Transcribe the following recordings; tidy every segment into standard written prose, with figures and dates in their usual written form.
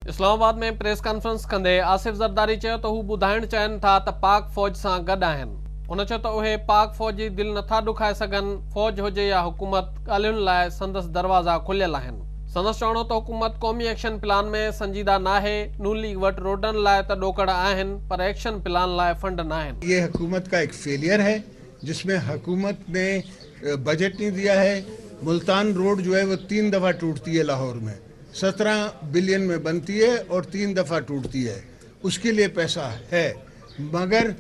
इस्लामाबाद में press conference कंदे आसिफ ज़रदारी चयो त हू ॿुधाइण चाहिनि था त पाक फ़ौज सां गॾु आहिनि। उन चयो त उहे पाक फ़ौज जी दिलि नथा ॾुखाए सघनि। फ़ौज हुजे या हुकूमत, ॻाल्हियुनि लाइ संदसि दरवाज़ा खुलियल आहिनि। संदसि चवणो त हुकूमत क़ौमी एक्शन प्लान में संजीदा नाहे। नून लीग वटि रोडनि लाइ त ॾोकड़ आहिनि, पर एक्शन प्लान लाइ फंड न आहिनि। ये हुकूमत का एक फेलियर है, जिसमें हुकूमत ने बजट नहीं दिया है। मुल्तान रोड जो है वो 3 दफ़ा टूटती है लाहौर में, 17 बिलियन में बनती है और 3 दफ़ा टूटती है। उसके लिए पैसा है, मगर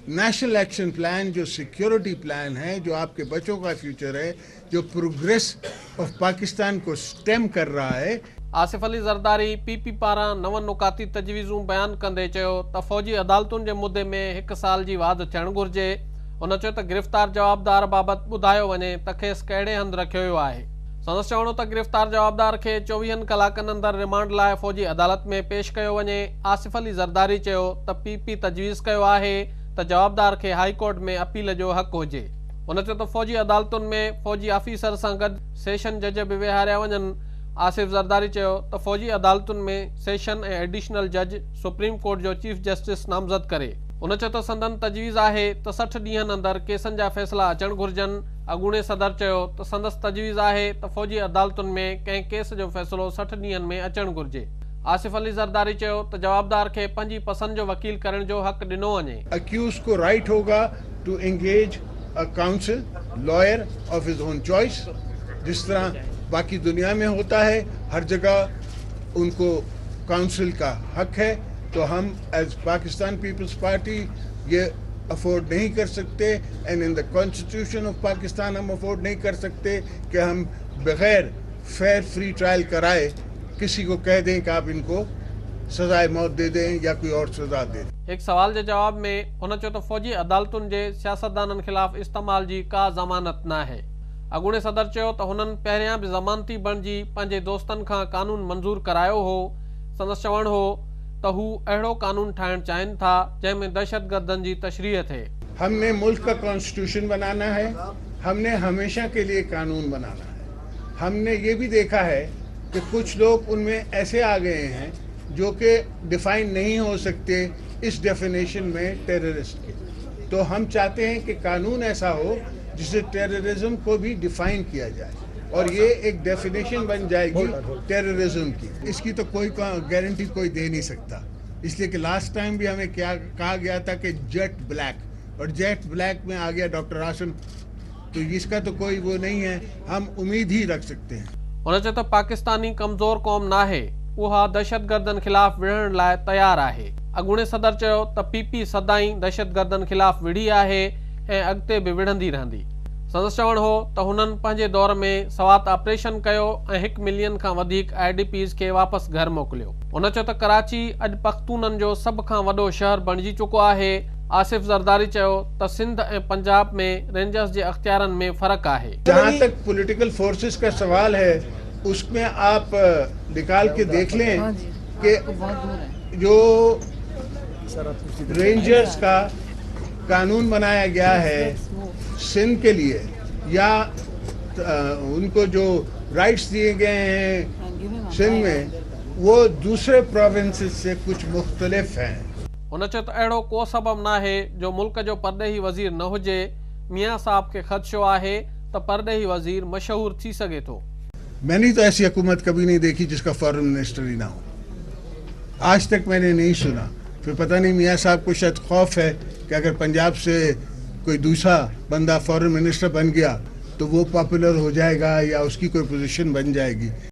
नेशनल एक्शन प्लान जो सिक्योरिटी प्लान है, जो आपके बच्चों का फ्यूचर है, जो प्रोग्रेस ऑफ पाकिस्तान को स्टेम कर रहा है। आसिफ अली ज़रदारी पीपी पारां नव नुकाती तजवीज़ूं बयान कंदे चयो त फ़ौजी अदालतुनि जे मुदे में 1 साल जी वाध थियणु घुरिजे। उन चयो त गिरफ़्तार जवाबदार बाबति ॿुधायो वञे त खेसि कहिड़े हंधि रखियो वियो आहे। संदसि चवणो त गिरफ़्तार जवाबदार खे 24 कलाकनि अंदरि रिमांड लाइ फ़ौजी अदालत में पेश कयो वञे। आसिफ अली ज़रदारी चयो त पीपी तजवीज़ कयो आहे त जवाबदार खे हाई कोर्ट में अपील जो हक़ हुजे। उन चयो त फ़ौजी अदालतुनि में फ़ौजी ऑफिसर सां गॾु सेशन जज बि विहारिया वञनि। आसिफ ज़रदारी चयो त फ़ौजी अदालतुनि में सेशन ऐं एडिशनल जज सुप्रीम कोर्ट जो चीफ जस्टिस नामज़द करे। उन चयो त संदन तजवीज़ आहे त 60 ॾींहनि अंदरि केसनि जा फ़ैसिला अचणु घुरिजनि। अॻूणे सदर चयो त संदसि तजवीज़ आहे त फ़ौजी अदालतुनि में कंहिं केस जो फ़ैसिलो 60 ॾींहनि में अचणु घुरिजे। आसिफ अली ज़रदारी चयो त जवाबदार खे पंहिंजी पसंदि जो वकील करण जो हक़ ॾिनो वञे। अक्यूज़ को राइट होगा to engage a counsel lawyer of his own choice, जिस तरह बाकी दुनिया में होता है। हर जगह उनको काउंसिल का हक है। तो हम एज पाकिस्तान पीपल्स पार्टी ये अफोर्ड नहीं कर सकते, and in the constitution of Pakistan हम अफोर्ड नहीं कर सकते कि हम बगैर फेयर फ्री ट्रायल कराए किसी को कह दें कि आप इनको सजाए मौत दे दें या कोई और सजा दे दें। एक सवाल के जवाब में उन चयो त फ़ौजी अदालतुनि जे सियासतदाननि ख़िलाफ़ इस्तेमाल जी का ज़मानत न आहे। अॻूणे सदर चयो त हुननि पहिरियां बि ज़मानती बणिजी पंहिंजे दोस्तनि खां कानून मंज़ूर करायो हो। संदसि चवणु हो त हू अहिड़ो कानून ठाहिणु चाहिनि था जंहिंमें दहशतगर्दनि जी तशरीह थिए। हमने मुल्क का कॉन्स्टिट्यूशन बनाना है, हमने हमेशा के लिए कानून बनाना है। हमने ये भी देखा है कि कुछ लोग उनमें ऐसे आ गए हैं जो कि डिफाइन नहीं हो सकते इस डेफिनेशन में टेररिस्ट के। तो हम चाहते हैं कि कानून ऐसा हो जिससे टेररिज्म को भी डिफाइन किया जाए और ये एक डेफिनेशन बन जाएगी टेररिज्म की। इसकी तो कोई गारंटी कोई दे नहीं सकता, इसलिए कि लास्ट टाइम भी हमें क्या कहा गया था कि जेट ब्लैक, और जेट ब्लैक में आ गया डॉक्टर आसिम, तो इसका तो कोई वो नहीं है। हम उम्मीद ही रख सकते हैं। उन चयो त पाकिस्तानी कमज़ोर क़ौम नाहे, उहा दहशतगर्दनि ख़िलाफ़ विढ़ण लाइ तयारु आहे। अॻूणे सदर चयो त पीपी सदाई दहशतगर्दनि ख़िलाफ़ विढ़ी आहे ऐं अॻिते बि विढ़ंदी रहंदी। संदसि चवणु हो त हुननि पंहिंजे दौर में सवात ऑपरेशन कयो ऐं 1 मिलियन खां वधीक IDPs खे वापसि घर मोकिलियो। उन चयो त कराची अॼु पख्तूननि जो सभ खां वॾो शहर बणिजी चुको आहे। आसिफ ज़रदारी चयो त सिंध ऐं पंजाब में रेंजर्स जे अख्तियारनि में फ़र्क़ु आहे। जहाँ तक पॉलिटिकल फोर्सेस का सवाल है, उसमें आप निकाल के देख लें कि जो रेंजर्स का कानून बनाया गया है सिंध के लिए, या उनको जो राइट्स दिए गए हैं सिंध में, वो दूसरे प्रोविंसेस से कुछ मुख्तलिफ हैं। उन चयो त अहिड़ो को सबब नाहे जो मुल्क जो परॾेही वज़ीर न हुजे। मियाँ साहब खे ख़दशो आहे त परॾेही वज़ीर मशहूर थी सघे थो। मैंने तो ऐसी हुकूमत कभी नहीं देखी जिसका फॉरेन मिनिस्टर ही ना हो, आज तक मैंने नहीं सुना। फिर पता नहीं मियाँ साहब को शायद खौफ है कि अगर पंजाब से कोई दूसरा बंदा फॉरेन मिनिस्टर बन गया तो वो पॉपुलर हो जाएगा या उसकी कोई पोजीशन बन जाएगी।